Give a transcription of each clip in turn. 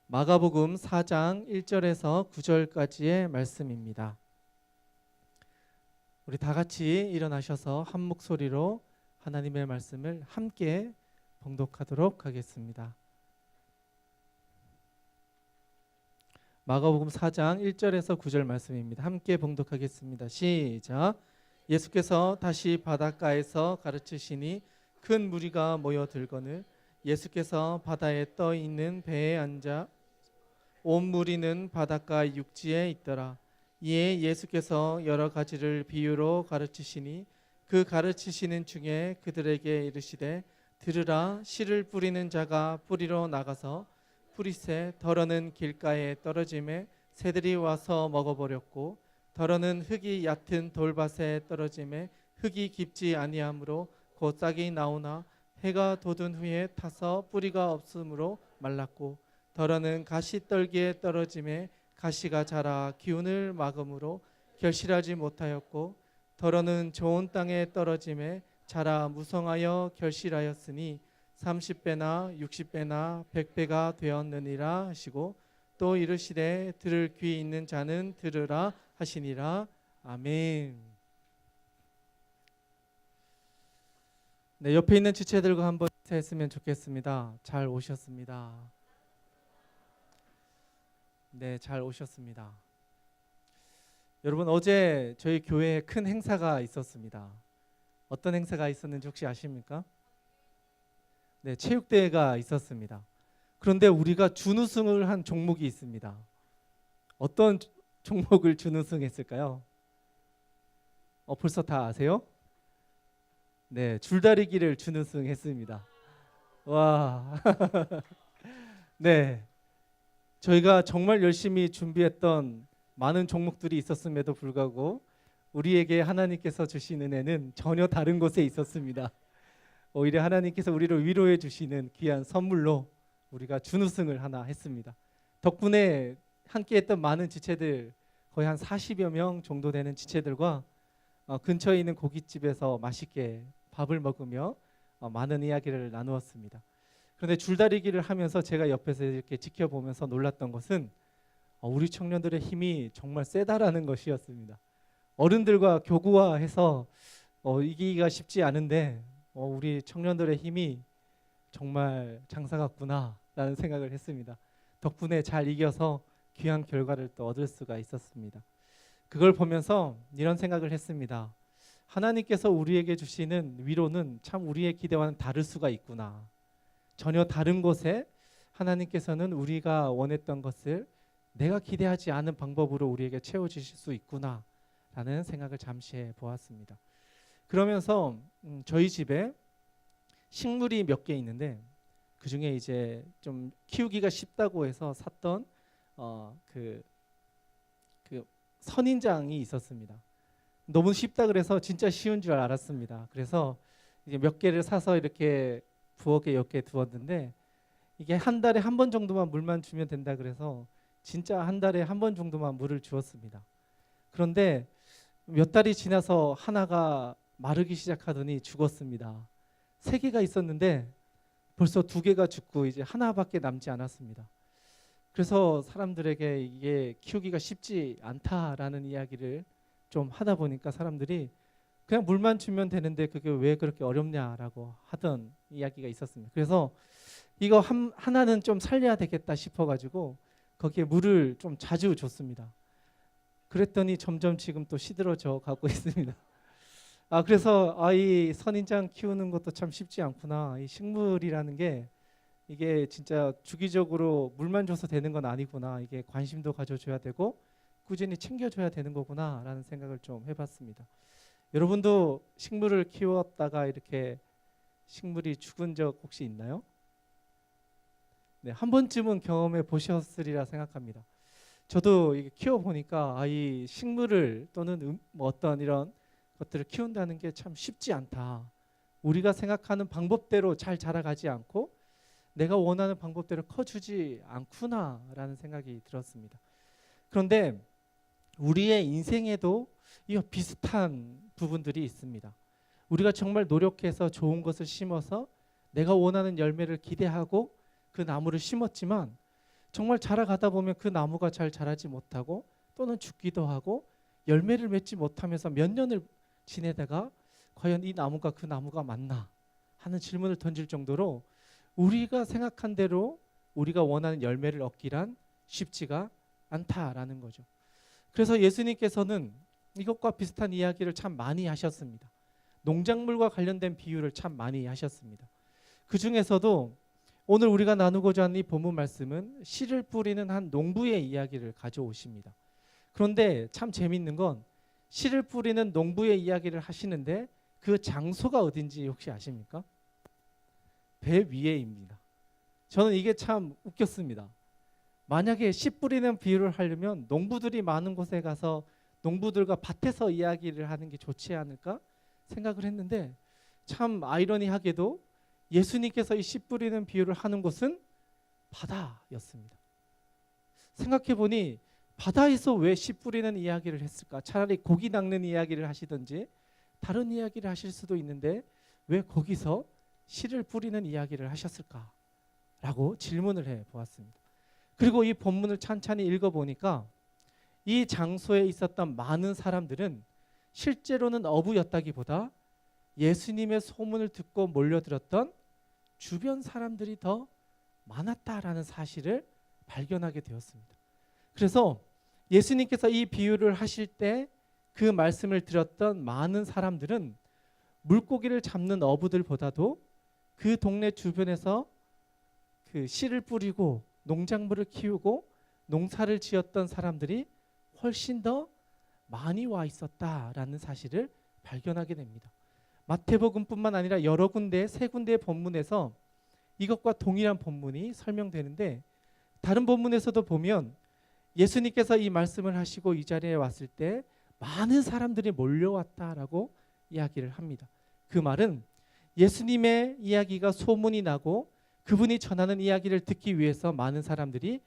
마가복음 4장 1절에서 9절까지의 말씀입니다. 우리 다 같이 일어나셔서 한 목소리로 하나님의 말씀을 함께 봉독하도록 하겠습니다. 마가복음 4장 1절에서 9절 말씀입니다. 함께 봉독하겠습니다. 시작. 예수께서 다시 바닷가에서 가르치시니 큰 무리가 모여들거늘 예수께서 바다에 떠 있는 배에 앉아 온 무리는 바닷가 육지에 있더라. 이에 예수께서 여러 가지를 비유로 가르치시니 그 가르치시는 중에 그들에게 이르시되 들으라. 씨를 뿌리는 자가 뿌리러 나가서 뿌리새 더러는 길가에 떨어짐에 새들이 와서 먹어버렸고 더러는 흙이 얕은 돌밭에 떨어짐에 흙이 깊지 아니하므로 곧 싹이 나오나 해가 돋은 후에 타서 뿌리가 없으므로 말랐고 더러는 가시떨기에 떨어짐에 가시가 자라 기운을 막음으로 결실하지 못하였고 더러는 좋은 땅에 떨어짐에 자라 무성하여 결실하였으니 30배나 60배나 100배가 되었느니라 하시고 또 이르시되 들을 귀 있는 자는 들으라 하시니라. 아멘. 네, 옆에 있는 지체들과 한번 인사했으면 좋겠습니다. 잘 오셨습니다. 네, 잘 오셨습니다. 여러분, 어제 저희 교회에 큰 행사가 있었습니다. 어떤 행사가 있었는지 혹시 아십니까? 네, 체육대회가 있었습니다. 그런데 우리가 준우승을 한 종목이 있습니다. 어떤 종목을 준우승했을까요? 벌써 다 아세요? 네, 줄다리기를 준우승했습니다. 와, 네, 저희가 정말 열심히 준비했던 많은 종목들이 있었음에도 불구하고 우리에게 하나님께서 주신 은혜는 전혀 다른 곳에 있었습니다. 오히려 하나님께서 우리를 위로해 주시는 귀한 선물로 우리가 준우승을 하나 했습니다. 덕분에 함께했던 많은 지체들, 거의 한 40여 명 정도 되는 지체들과 근처에 있는 고깃집에서 맛있게 밥을 먹으며 많은 이야기를 나누었습니다. 그런데 줄다리기를 하면서 제가 옆에서 이렇게 지켜보면서 놀랐던 것은 우리 청년들의 힘이 정말 세다라는 것이었습니다. 어른들과 교구화해서 이기기가 쉽지 않은데 우리 청년들의 힘이 정말 장사 같구나라는 생각을 했습니다. 덕분에 잘 이겨서 귀한 결과를 또 얻을 수가 있었습니다. 그걸 보면서 이런 생각을 했습니다. 하나님께서 우리에게 주시는 위로는 참 우리의 기대와는 다를 수가 있구나. 전혀 다른 곳에 하나님께서는 우리가 원했던 것을 내가 기대하지 않은 방법으로 우리에게 채워주실 수 있구나 라는 생각을 잠시 해보았습니다. 그러면서 저희 집에 식물이 몇 개 있는데 그 중에 이제 좀 키우기가 쉽다고 해서 샀던 그 선인장이 있었습니다. 너무 쉽다 그래서 진짜 쉬운 줄 알았습니다. 그래서 이제 몇 개를 사서 이렇게 부엌에 몇 개 두었는데 이게 한 달에 한 번 정도만 물만 주면 된다 그래서 진짜 한 달에 한 번 정도만 물을 주었습니다. 그런데 몇 달이 지나서 하나가 마르기 시작하더니 죽었습니다. 3개가 있었는데 벌써 2개가 죽고 이제 하나밖에 남지 않았습니다. 그래서 사람들에게 이게 키우기가 쉽지 않다라는 이야기를 좀 하다 보니까 사람들이 그냥 물만 주면 되는데 그게 왜 그렇게 어렵냐라고 하던 이야기가 있었습니다. 그래서 이거 하나는 좀 살려야 되겠다 싶어가지고 거기에 물을 좀 자주 줬습니다. 그랬더니 점점 지금 또 시들어져 가고 있습니다. 그래서 이 선인장 키우는 것도 참 쉽지 않구나. 이 식물이라는 게 이게 진짜 주기적으로 물만 줘서 되는 건 아니구나. 이게 관심도 가져줘야 되고 꾸준히 챙겨줘야 되는 거구나라는 생각을 좀 해봤습니다. 여러분도 식물을 키웠다가 이렇게 식물이 죽은 적 혹시 있나요? 네, 한 번쯤은 경험해 보셨으리라 생각합니다. 저도 이게 키워보니까 이 식물을 또는 뭐 어떤 이런 것들을 키운다는 게 참 쉽지 않다. 우리가 생각하는 방법대로 잘 자라가지 않고 내가 원하는 방법대로 커주지 않구나라는 생각이 들었습니다. 그런데 우리의 인생에도 이 비슷한 부분들이 있습니다. 우리가 정말 노력해서 좋은 것을 심어서 내가 원하는 열매를 기대하고 그 나무를 심었지만 정말 자라가다 보면 그 나무가 잘 자라지 못하고 또는 죽기도 하고 열매를 맺지 못하면서 몇 년을 지내다가 과연 이 나무가 그 나무가 맞나 하는 질문을 던질 정도로 우리가 생각한 대로 우리가 원하는 열매를 얻기란 쉽지가 않다라는 거죠. 그래서 예수님께서는 이것과 비슷한 이야기를 참 많이 하셨습니다. 농작물과 관련된 비유를 참 많이 하셨습니다. 그 중에서도 오늘 우리가 나누고자 하는 이 본문 말씀은 씨를 뿌리는 한 농부의 이야기를 가져오십니다. 그런데 참 재밌는 건 씨를 뿌리는 농부의 이야기를 하시는데 그 장소가 어딘지 혹시 아십니까? 배 위에입니다. 저는 이게 참 웃겼습니다. 만약에 씨 뿌리는 비유를 하려면 농부들이 많은 곳에 가서 농부들과 밭에서 이야기를 하는 게 좋지 않을까 생각을 했는데 참 아이러니하게도 예수님께서 이 씨 뿌리는 비유를 하는 곳은 바다였습니다. 생각해 보니 바다에서 왜 씨 뿌리는 이야기를 했을까? 차라리 고기 낚는 이야기를 하시든지 다른 이야기를 하실 수도 있는데 왜 거기서 씨를 뿌리는 이야기를 하셨을까? 라고 질문을 해 보았습니다. 그리고 이 본문을 찬찬히 읽어보니까 이 장소에 있었던 많은 사람들은 실제로는 어부였다기보다 예수님의 소문을 듣고 몰려들었던 주변 사람들이 더 많았다라는 사실을 발견하게 되었습니다. 그래서 예수님께서 이 비유를 하실 때 그 말씀을 들었던 많은 사람들은 물고기를 잡는 어부들보다도 그 동네 주변에서 그 씨를 뿌리고 농작물을 키우고 농사를 지었던 사람들이 훨씬 더 많이 와 있었다라는 사실을 발견하게 됩니다. 마태복음뿐만 아니라 여러 군데, 세 군데의 본문에서 이것과 동일한 본문이 설명되는데 다른 본문에서도 보면 예수님께서 이 말씀을 하시고 이 자리에 왔을 때 많은 사람들이 몰려왔다라고 이야기를 합니다. 그 말은 예수님의 이야기가 소문이 나고 그분이 전하는 이야기를 듣기 위해서 많은 사람들이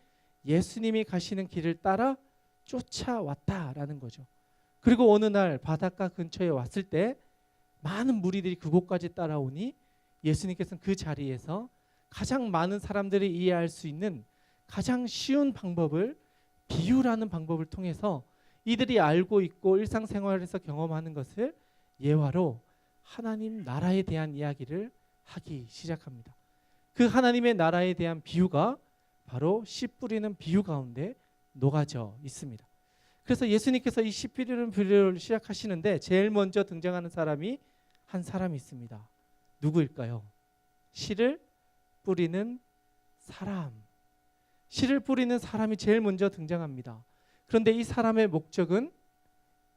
예수님이 가시는 길을 따라 쫓아왔다라는 거죠. 그리고 어느 날 바닷가 근처에 왔을 때 많은 무리들이 그곳까지 따라오니 예수님께서는 그 자리에서 가장 많은 사람들이 이해할 수 있는 가장 쉬운 방법을 비유라는 방법을 통해서 이들이 알고 있고 일상생활에서 경험하는 것을 예화로 하나님 나라에 대한 이야기를 하기 시작합니다. 그 하나님의 나라에 대한 비유가 바로 씨 뿌리는 비유 가운데 녹아져 있습니다. 그래서 예수님께서 이 씨 뿌리는 비유를 시작하시는데 제일 먼저 등장하는 사람이 한 사람이 있습니다. 누구일까요? 씨를 뿌리는 사람. 씨를 뿌리는 사람이 제일 먼저 등장합니다. 그런데 이 사람의 목적은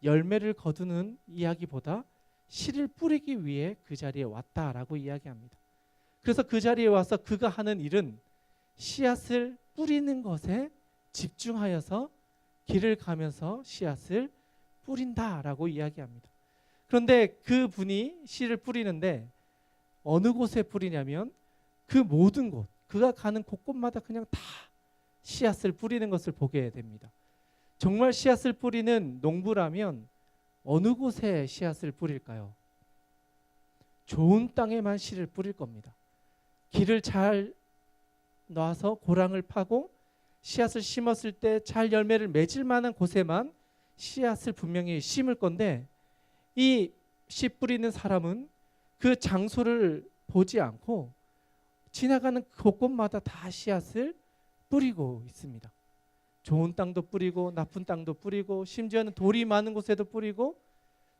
열매를 거두는 이야기보다 씨를 뿌리기 위해 그 자리에 왔다라고 이야기합니다. 그래서 그 자리에 와서 그가 하는 일은 씨앗을 뿌리는 것에 집중하여서 길을 가면서 씨앗을 뿌린다라고 이야기합니다. 그런데 그 분이 씨를 뿌리는데 어느 곳에 뿌리냐면 그 모든 곳, 그가 가는 곳곳마다 그냥 다 씨앗을 뿌리는 것을 보게 됩니다. 정말 씨앗을 뿌리는 농부라면 어느 곳에 씨앗을 뿌릴까요? 좋은 땅에만 씨를 뿌릴 겁니다. 길을 잘 놔서 고랑을 파고 씨앗을 심었을 때 잘 열매를 맺을 만한 곳에만 씨앗을 분명히 심을 건데 이 씨 뿌리는 사람은 그 장소를 보지 않고 지나가는 곳곳마다 다 씨앗을 뿌리고 있습니다. 좋은 땅도 뿌리고 나쁜 땅도 뿌리고 심지어는 돌이 많은 곳에도 뿌리고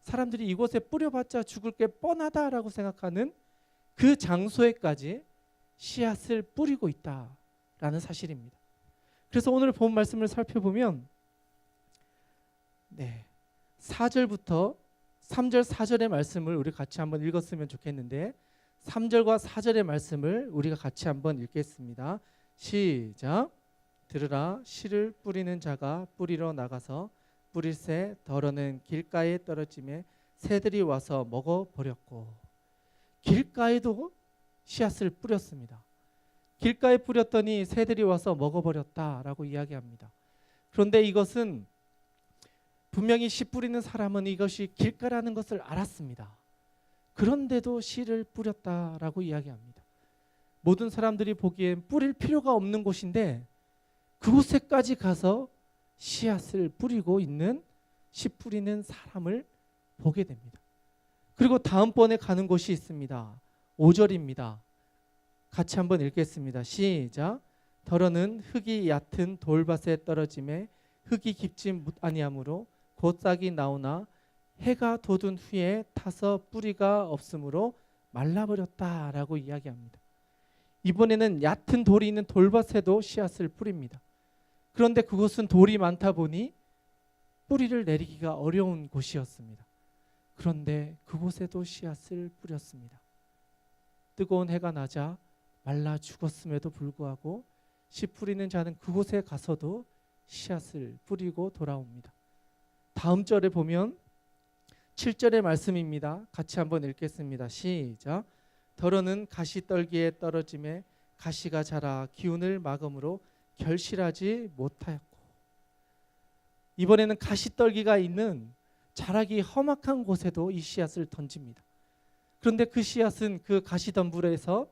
사람들이 이곳에 뿌려봤자 죽을 게 뻔하다라고 생각하는 그 장소에까지 씨앗을 뿌리고 있다라는 사실입니다. 그래서 오늘 본 말씀을 살펴보면 4절부터 3절 4절의 말씀을 우리 같이 한번 읽었으면 좋겠는데 3절과 4절의 말씀을 우리가 같이 한번 읽겠습니다. 시작. 들으라. 씨를 뿌리는 자가 뿌리러 나가서 뿌릴새 덜어는 길가에 떨어짐에 새들이 와서 먹어버렸고. 길가에도 씨앗을 뿌렸습니다. 길가에 뿌렸더니 새들이 와서 먹어버렸다라고 이야기합니다. 그런데 이것은 분명히 씨 뿌리는 사람은 이것이 길가라는 것을 알았습니다. 그런데도 씨를 뿌렸다라고 이야기합니다. 모든 사람들이 보기엔 뿌릴 필요가 없는 곳인데 그곳에까지 가서 씨앗을 뿌리고 있는 씨 뿌리는 사람을 보게 됩니다. 그리고 다음번에 가는 곳이 있습니다. 5절입니다. 같이 한번 읽겠습니다. 시작. 더러는 흙이 얕은 돌밭에 떨어짐에 흙이 깊지 아니하므로 곧 싹이 나오나 해가 돋은 후에 타서 뿌리가 없으므로 말라버렸다라고 이야기합니다. 이번에는 얕은 돌이 있는 돌밭에도 씨앗을 뿌립니다. 그런데 그곳은 돌이 많다 보니 뿌리를 내리기가 어려운 곳이었습니다. 그런데 그곳에도 씨앗을 뿌렸습니다. 뜨거운 해가 나자 말라 죽었음에도 불구하고 씨 뿌리는 자는 그곳에 가서도 씨앗을 뿌리고 돌아옵니다. 다음 절에 보면 7절의 말씀입니다. 같이 한번 읽겠습니다. 시작. 더러는 가시떨기에 떨어짐에 가시가 자라 기운을 막음으로 결실하지 못하였고. 이번에는 가시떨기가 있는 자라기 험악한 곳에도 이 씨앗을 던집니다. 그런데 그 씨앗은 그 가시덤불에서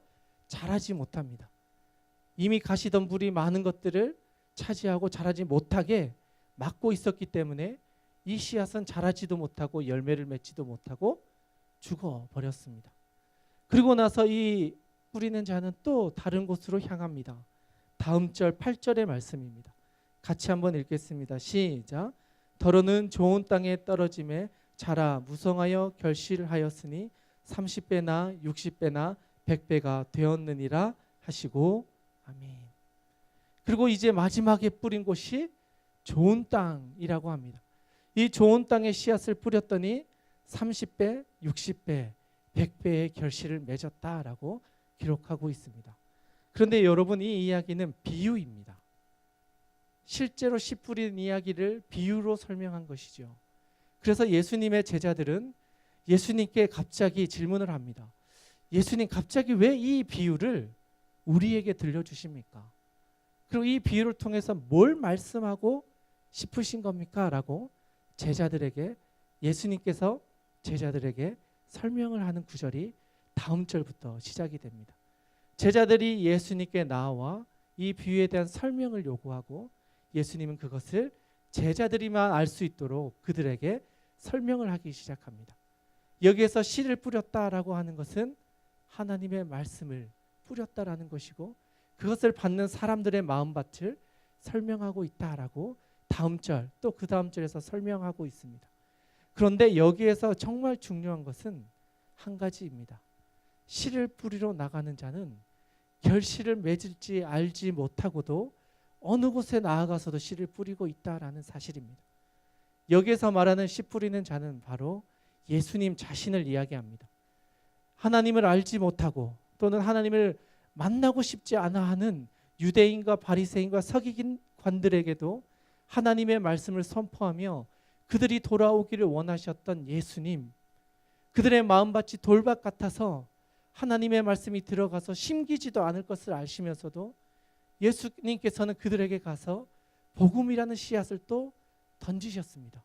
자라지 못합니다. 이미 가시덤불이 많은 것들을 차지하고 자라지 못하게 막고 있었기 때문에 이 씨앗은 자라지도 못하고 열매를 맺지도 못하고 죽어버렸습니다. 그리고 나서 이 뿌리는 자는 또 다른 곳으로 향합니다. 다음 절 8절의 말씀입니다. 같이 한번 읽겠습니다. 시작. 더러는 좋은 땅에 떨어짐에 자라 무성하여 결실하였으니 30배나 60배나 100배가 되었느니라 하시고 아멘. 그리고 이제 마지막에 뿌린 곳이 좋은 땅이라고 합니다. 이 좋은 땅에 씨앗을 뿌렸더니 30배, 60배, 100배의 결실을 맺었다라고 기록하고 있습니다. 그런데 여러분, 이 이야기는 비유입니다. 실제로 씨 뿌리는 이야기를 비유로 설명한 것이죠. 그래서 예수님의 제자들은 예수님께 갑자기 질문을 합니다. 예수님, 갑자기 왜 이 비유를 우리에게 들려주십니까? 그리고 이 비유를 통해서 뭘 말씀하고 싶으신 겁니까? 라고 제자들에게, 예수님께서 제자들에게 설명을 하는 구절이 다음 절부터 시작이 됩니다. 제자들이 예수님께 나와 이 비유에 대한 설명을 요구하고 예수님은 그것을 제자들이만 알 수 있도록 그들에게 설명을 하기 시작합니다. 여기에서 씨를 뿌렸다라고 하는 것은 하나님의 말씀을 뿌렸다라는 것이고, 그것을 받는 사람들의 마음밭을 설명하고 있다라고 다음 절, 또 그 다음 절에서 설명하고 있습니다. 그런데 여기에서 정말 중요한 것은 한 가지입니다. 씨를 뿌리러 나가는 자는 결실을 맺을지 알지 못하고도 어느 곳에 나아가서도 씨를 뿌리고 있다라는 사실입니다. 여기에서 말하는 씨 뿌리는 자는 바로 예수님 자신을 이야기합니다. 하나님을 알지 못하고 또는 하나님을 만나고 싶지 않아 하는 유대인과 바리새인과 서기관들에게도 하나님의 말씀을 선포하며 그들이 돌아오기를 원하셨던 예수님, 그들의 마음밭이 돌밭 같아서 하나님의 말씀이 들어가서 심기지도 않을 것을 아시면서도 예수님께서는 그들에게 가서 복음이라는 씨앗을 또 던지셨습니다.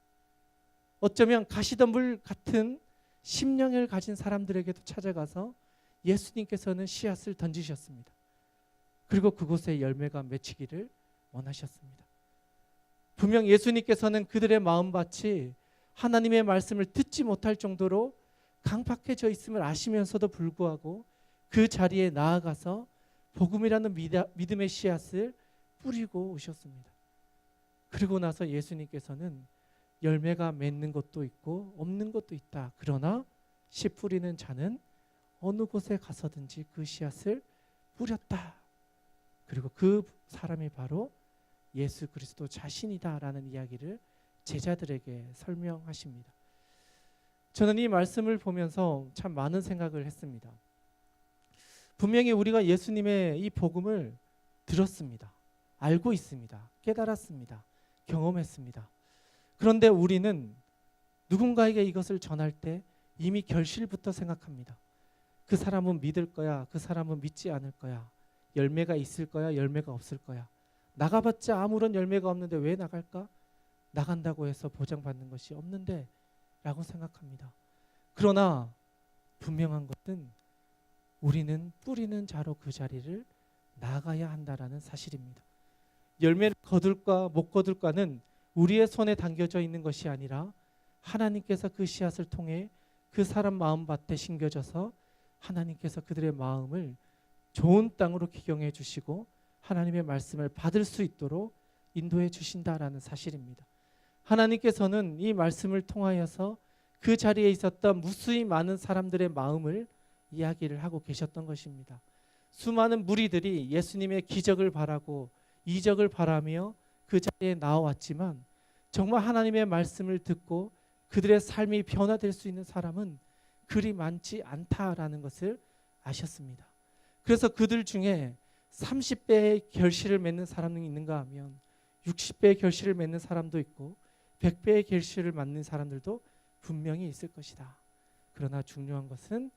어쩌면 가시덤불 같은 심령을 가진 사람들에게도 찾아가서 예수님께서는 씨앗을 던지셨습니다. 그리고 그곳에 열매가 맺히기를 원하셨습니다. 분명 예수님께서는 그들의 마음밭이 하나님의 말씀을 듣지 못할 정도로 강팍해져 있음을 아시면서도 불구하고 그 자리에 나아가서 복음이라는 믿음의 씨앗을 뿌리고 오셨습니다. 그리고 나서 예수님께서는 열매가 맺는 것도 있고 없는 것도 있다. 그러나 씨 뿌리는 자는 어느 곳에 가서든지 그 씨앗을 뿌렸다. 그리고 그 사람이 바로 예수 그리스도 자신이다라는 이야기를 제자들에게 설명하십니다. 저는 이 말씀을 보면서 참 많은 생각을 했습니다. 분명히 우리가 예수님의 이 복음을 들었습니다. 알고 있습니다. 깨달았습니다. 경험했습니다. 그런데 우리는 누군가에게 이것을 전할 때 이미 결실부터 생각합니다. 그 사람은 믿을 거야, 그 사람은 믿지 않을 거야, 열매가 있을 거야, 열매가 없을 거야, 나가봤자 아무런 열매가 없는데 왜 나갈까? 나간다고 해서 보장받는 것이 없는데 라고 생각합니다. 그러나 분명한 것은 우리는 뿌리는 자로 그 자리를 나가야 한다라는 사실입니다. 열매를 거둘까 못 거둘까는 우리의 손에 담겨져 있는 것이 아니라 하나님께서 그 씨앗을 통해 그 사람 마음밭에 심겨져서 하나님께서 그들의 마음을 좋은 땅으로 기경해 주시고 하나님의 말씀을 받을 수 있도록 인도해 주신다라는 사실입니다. 하나님께서는 이 말씀을 통하여서 그 자리에 있었던 무수히 많은 사람들의 마음을 이야기를 하고 계셨던 것입니다. 수많은 무리들이 예수님의 기적을 바라고 이적을 바라며 그 자리에 나와왔지만 정말 하나님의 말씀을 듣고 그들의 삶이 변화될 수 있는 사람은 그리 많지 않다라는 것을 아셨습니다. 그래서 그들 중에 30배의 결실을 맺는 사람이 있는가 하면 60배의 결실을 맺는 사람도 있고 100배의 결실을 맺는 사람들도 분명히 있을 것이다. 그러나 중요한 것은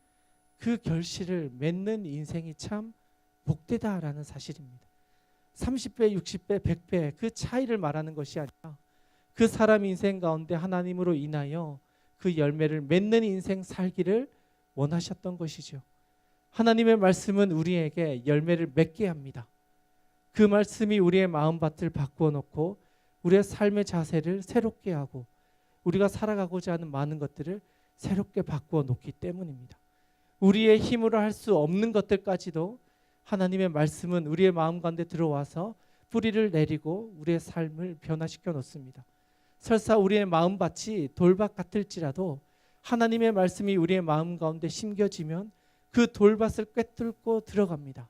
그 결실을 맺는 인생이 참 복되다라는 사실입니다. 30배, 60배, 100배 그 차이를 말하는 것이 아니라 그 사람 인생 가운데 하나님으로 인하여 그 열매를 맺는 인생 살기를 원하셨던 것이죠. 하나님의 말씀은 우리에게 열매를 맺게 합니다. 그 말씀이 우리의 마음밭을 바꾸어 놓고 우리의 삶의 자세를 새롭게 하고 우리가 살아가고자 하는 많은 것들을 새롭게 바꾸어 놓기 때문입니다. 우리의 힘으로 할 수 없는 것들까지도 하나님의 말씀은 우리의 마음 가운데 들어와서 뿌리를 내리고 우리의 삶을 변화시켜 놓습니다. 설사 우리의 마음밭이 돌밭 같을지라도 하나님의 말씀이 우리의 마음 가운데 심겨지면 그 돌밭을 꿰뚫고 들어갑니다.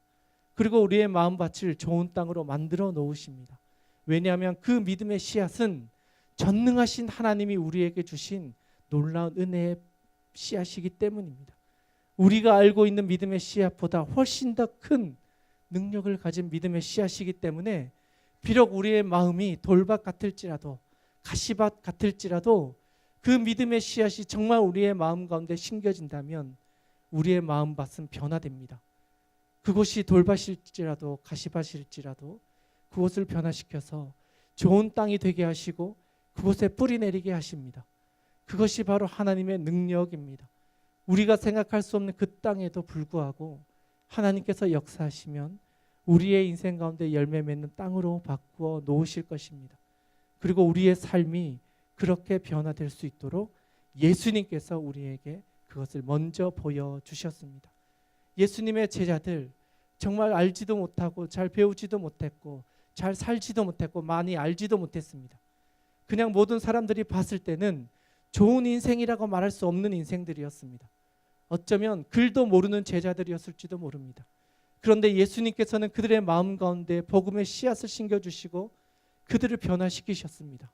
그리고 우리의 마음밭을 좋은 땅으로 만들어 놓으십니다. 왜냐하면 그 믿음의 씨앗은 전능하신 하나님이 우리에게 주신 놀라운 은혜의 씨앗이기 때문입니다. 우리가 알고 있는 믿음의 씨앗보다 훨씬 더 큰 능력을 가진 믿음의 씨앗이기 때문에 비록 우리의 마음이 돌밭 같을지라도 가시밭 같을지라도 그 믿음의 씨앗이 정말 우리의 마음 가운데 심겨진다면 우리의 마음밭은 변화됩니다. 그곳이 돌밭일지라도 가시밭일지라도 그곳을 변화시켜서 좋은 땅이 되게 하시고 그곳에 뿌리 내리게 하십니다. 그것이 바로 하나님의 능력입니다. 우리가 생각할 수 없는 그 땅에도 불구하고 하나님께서 역사하시면 우리의 인생 가운데 열매 맺는 땅으로 바꾸어 놓으실 것입니다. 그리고 우리의 삶이 그렇게 변화될 수 있도록 예수님께서 우리에게 그것을 먼저 보여주셨습니다. 예수님의 제자들 정말 알지도 못하고 잘 배우지도 못했고 잘 살지도 못했고 많이 알지도 못했습니다. 그냥 모든 사람들이 봤을 때는 좋은 인생이라고 말할 수 없는 인생들이었습니다. 어쩌면 글도 모르는 제자들이었을지도 모릅니다. 그런데 예수님께서는 그들의 마음 가운데 복음의 씨앗을 심겨주시고 그들을 변화시키셨습니다.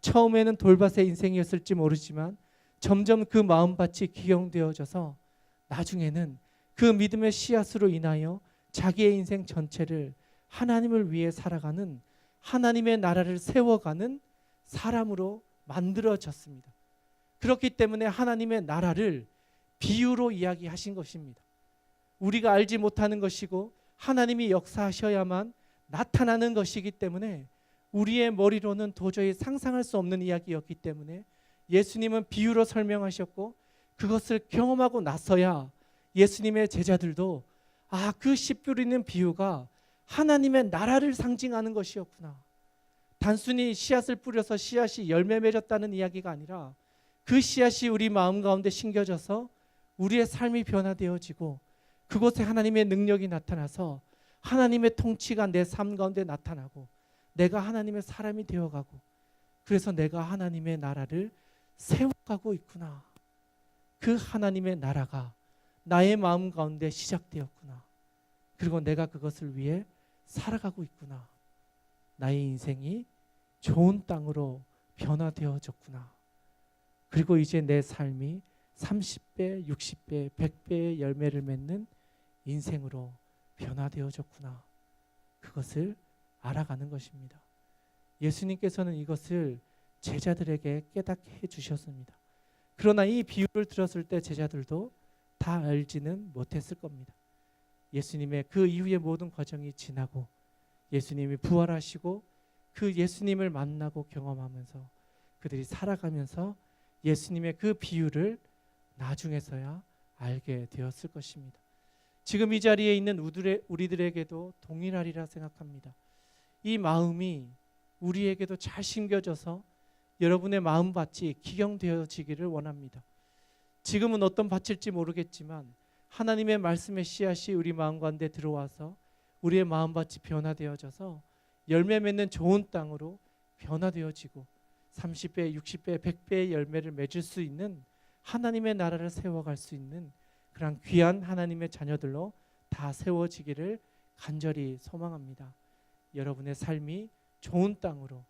처음에는 돌밭의 인생이었을지 모르지만 점점 그 마음밭이 기경되어져서 나중에는 그 믿음의 씨앗으로 인하여 자기의 인생 전체를 하나님을 위해 살아가는 하나님의 나라를 세워가는 사람으로 만들어졌습니다. 그렇기 때문에 하나님의 나라를 비유로 이야기하신 것입니다. 우리가 알지 못하는 것이고 하나님이 역사하셔야만 나타나는 것이기 때문에 우리의 머리로는 도저히 상상할 수 없는 이야기였기 때문에 예수님은 비유로 설명하셨고 그것을 경험하고 나서야 예수님의 제자들도 그 씨 뿌리는 비유가 하나님의 나라를 상징하는 것이었구나. 단순히 씨앗을 뿌려서 씨앗이 열매 맺었다는 이야기가 아니라 그 씨앗이 우리 마음 가운데 심겨져서 우리의 삶이 변화되어지고 그곳에 하나님의 능력이 나타나서 하나님의 통치가 내 삶 가운데 나타나고 내가 하나님의 사람이 되어가고 그래서 내가 하나님의 나라를 세워가고 있구나. 그 하나님의 나라가 나의 마음 가운데 시작되었구나. 그리고 내가 그것을 위해 살아가고 있구나. 나의 인생이 좋은 땅으로 변화되어졌구나. 그리고 이제 내 삶이 30배, 60배, 100배의 열매를 맺는 인생으로 변화되어졌구나. 그것을 알아가는 것입니다. 예수님께서는 이것을 제자들에게 깨닫게 해주셨습니다. 그러나 이 비유를 들었을 때 제자들도 다 알지는 못했을 겁니다. 예수님의 그 이후의 모든 과정이 지나고 예수님이 부활하시고 그 예수님을 만나고 경험하면서 그들이 살아가면서 예수님의 그 비유를 나중에서야 알게 되었을 것입니다. 지금 이 자리에 있는 우리들에게도 동일하리라 생각합니다. 이 마음이 우리에게도 잘 심겨져서 여러분의 마음밭이 기경되어지기를 원합니다. 지금은 어떤 밭일지 모르겠지만 하나님의 말씀의 씨앗이 우리 마음 가운데 들어와서 우리의 마음밭이 변화되어져서 열매 맺는 좋은 땅으로 변화되어지고 30배, 60배, 100배의 열매를 맺을 수 있는 하나님의 나라를 세워갈 수 있는 그런 귀한 하나님의 자녀들로 다 세워지기를 간절히 소망합니다. 여러분의 삶이 좋은 땅으로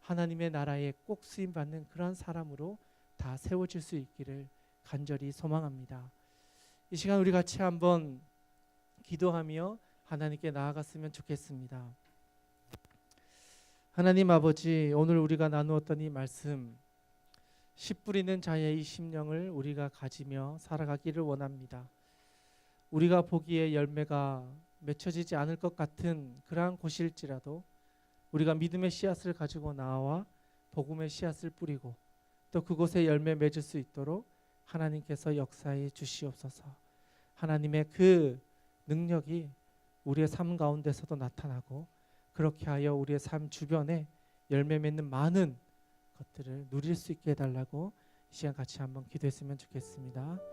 하나님의 나라에 꼭 쓰임받는 그런 사람으로 다 세워질 수 있기를 간절히 소망합니다. 이 시간 우리 같이 한번 기도하며 하나님께 나아갔으면 좋겠습니다. 하나님 아버지, 오늘 우리가 나누었던 이 말씀, 씨 뿌리는 자의 이 심령을 우리가 가지며 살아가기를 원합니다. 우리가 보기에 열매가 맺혀지지 않을 것 같은 그러한 곳일지라도 우리가 믿음의 씨앗을 가지고 나와 복음의 씨앗을 뿌리고 또 그곳에 열매 맺을 수 있도록 하나님께서 역사해 주시옵소서. 하나님의 그 능력이 우리의 삶 가운데서도 나타나고 그렇게 하여 우리의 삶 주변에 열매 맺는 많은 것들을 누릴 수 있게 해달라고 이 시간 같이 한번 기도했으면 좋겠습니다.